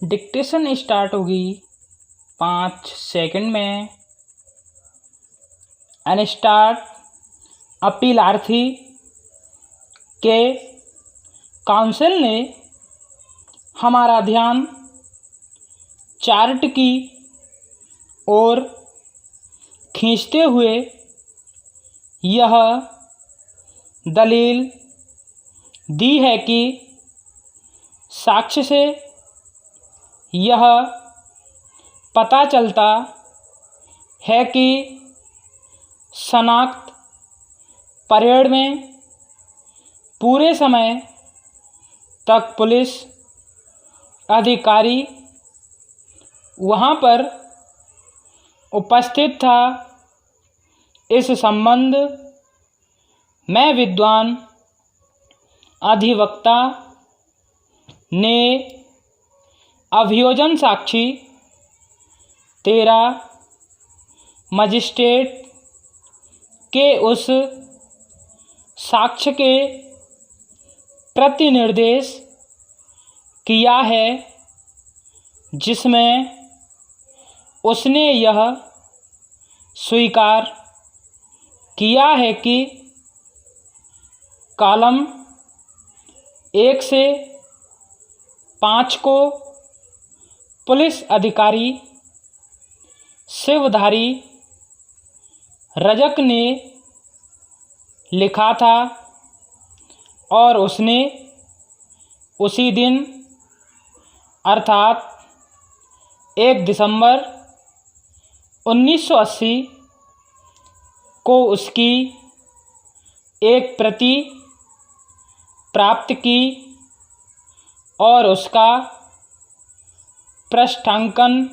Dictation start होगी 5 second में। And start. अपीलार्थी के काउंसिल ने हमारा ध्यान चार्ट की ओर खींचते हुए यह दलील दी है कि साक्ष्य से यह पता चलता है कि शनाख्त परेड में पूरे समय तक पुलिस अधिकारी वहां पर उपस्थित था। इस संबंध में विद्वान अधिवक्ता ने अभियोजन साक्षी 13 मजिस्ट्रेट के उस साक्ष्य के प्रति निर्देश किया है जिसमें उसने यह स्वीकार किया है कि कॉलम 1 से 5 को पुलिस अधिकारी शिवधारी रजक ने लिखा था और उसने उसी दिन अर्थात 1 दिसंबर 1980 को उसकी एक प्रति प्राप्त की और उसका पृष्ठांकन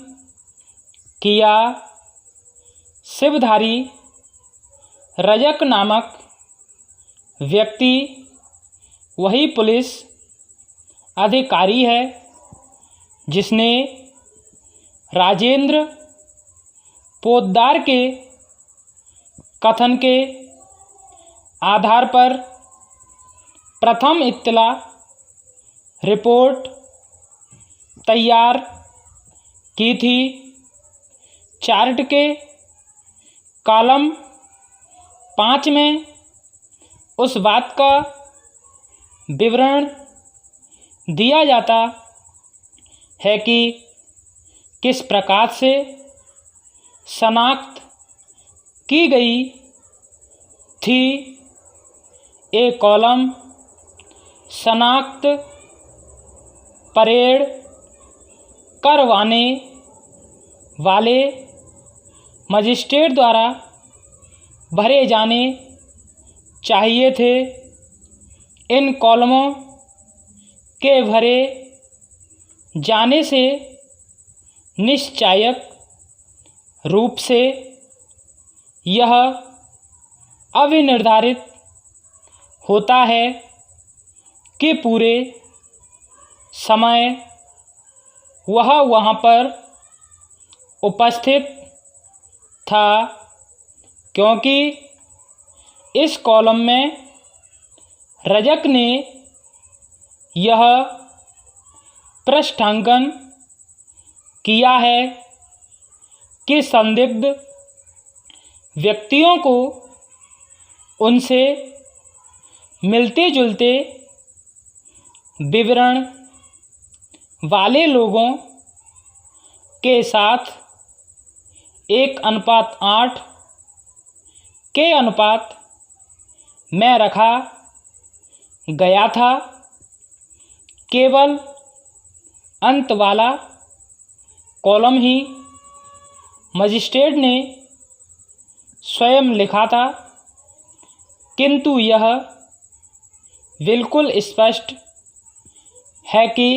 किया। शिवधारी रजक नामक व्यक्ति वही पुलिस अधिकारी है जिसने राजेंद्र पोद्दार के कथन के आधार पर प्रथम इत्तला रिपोर्ट तैयार की थी। चार्ट के कॉलम 5 में उस बात का विवरण दिया जाता है कि किस प्रकार से शनाख्त की गई थी। एक कॉलम शनाख्त परेड करवाने वाले मजिस्ट्रेट द्वारा भरे जाने चाहिए थे। इन कॉलमों के भरे जाने से निश्चायक रूप से यह अविनिर्धारित होता है कि पूरे समय वह वहाँ पर उपस्थित था, क्योंकि इस कॉलम में रजक ने यह पृष्ठांकन किया है कि संदिग्ध व्यक्तियों को उनसे मिलते जुलते विवरण वाले लोगों के साथ 1:8 के अनुपात में रखा गया था। केवल अंत वाला कॉलम ही मजिस्ट्रेट ने स्वयं लिखा था, किंतु यह बिल्कुल स्पष्ट है कि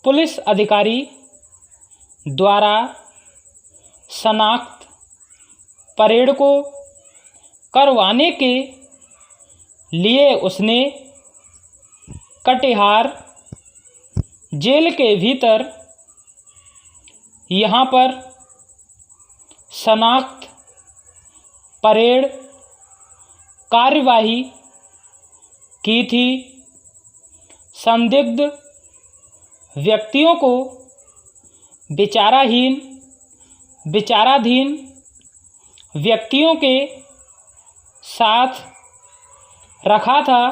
पुलिस अधिकारी द्वारा शनाख्त परेड को करवाने के लिए उसने कटिहार जेल के भीतर यहाँ पर शनाख्त परेड कार्यवाही की थी। संदिग्ध व्यक्तियों को विचाराधीन व्यक्तियों के साथ रखा था।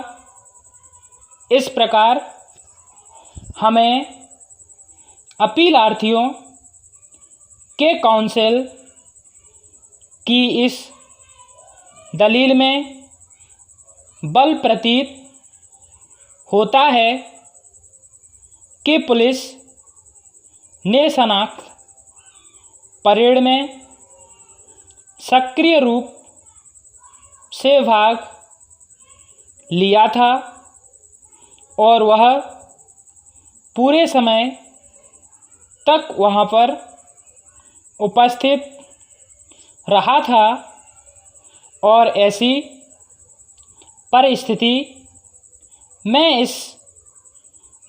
इस प्रकार हमें अपीलार्थियों के काउंसिल की इस दलील में बल प्रतीत होता है कि पुलिस ने शनाख्त परेड में सक्रिय रूप से भाग लिया था और वह पूरे समय तक वहाँ पर उपस्थित रहा था और ऐसी परिस्थिति में इस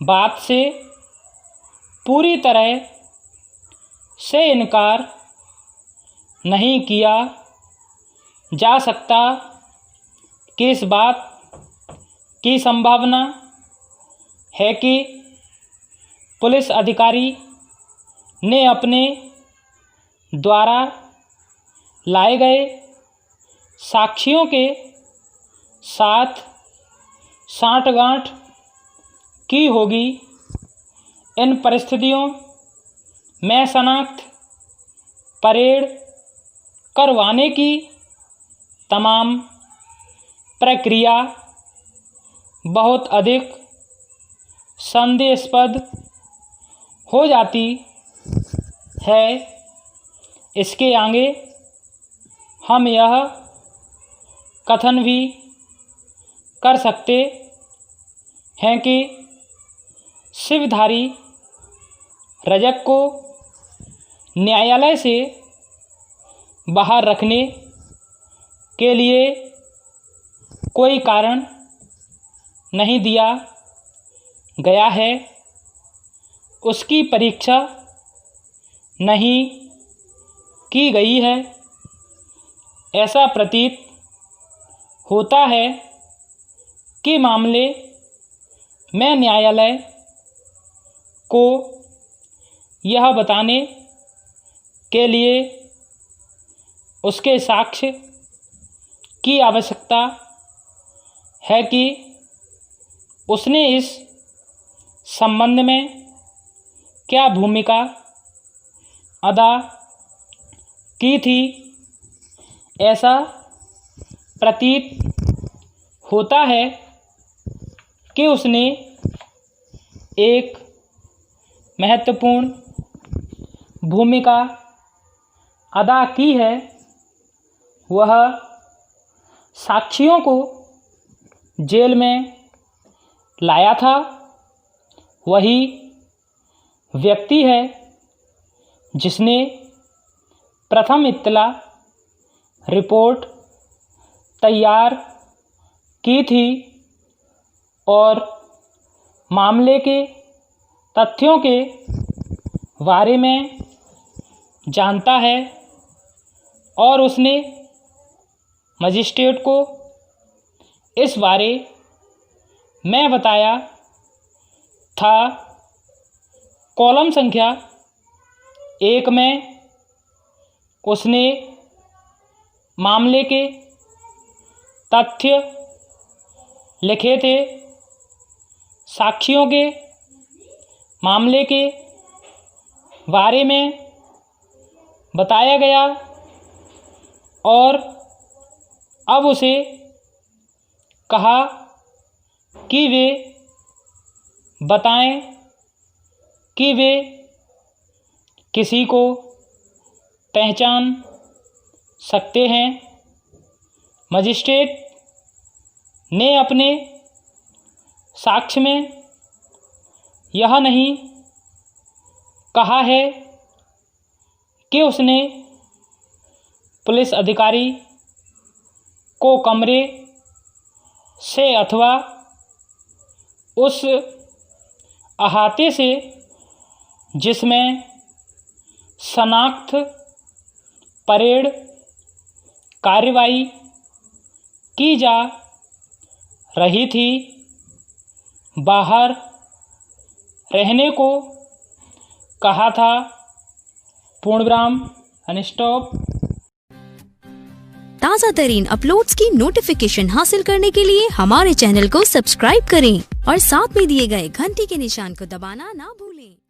बात से पूरी तरह से इनकार नहीं किया जा सकता कि इस बात की संभावना है कि पुलिस अधिकारी ने अपने द्वारा लाए गए साक्ष्यों के साथ साठगांठ की होगी। इन परिस्थितियों में शनाख्त परेड करवाने की तमाम प्रक्रिया बहुत अधिक संदेहास्पद हो जाती है। इसके आगे हम यह कथन भी कर सकते हैं कि शिवधारी रजक को न्यायालय से बाहर रखने के लिए कोई कारण नहीं दिया गया है, उसकी परीक्षा नहीं की गई है। ऐसा प्रतीत होता है कि मामले में न्यायालय को यह बताने के लिए उसके साक्ष्य की आवश्यकता है कि उसने इस संबंध में क्या भूमिका अदा की थी। ऐसा प्रतीत होता है कि उसने एक महत्वपूर्ण भूमिका अदा की है। वह साक्षियों को जेल में लाया था। वही व्यक्ति है जिसने प्रथम इत्तला रिपोर्ट तैयार की थी और मामले के तथ्यों के बारे में जानता है और उसने मजिस्ट्रेट को इस बारे में बताया था। कॉलम संख्या 1 में उसने मामले के तथ्य लिखे थे। साक्षियों के मामले के बारे में बताया गया और अब उसे कहा कि वे बताएं कि वे किसी को पहचान सकते हैं। मजिस्ट्रेट ने अपने साक्ष्य में यह नहीं कहा है कि उसने पुलिस अधिकारी को कमरे से अथवा उस अहाते से जिसमें शनाख्त परेड कार्रवाई की जा रही थी बाहर रहने को कहा था, पूर्णविराम, अनस्टॉप। ताज़ा तरीन अपलोड्स की नोटिफिकेशन हासिल करने के लिए हमारे चैनल को सब्सक्राइब करें और साथ में दिए गए घंटी के निशान को दबाना ना भूलें।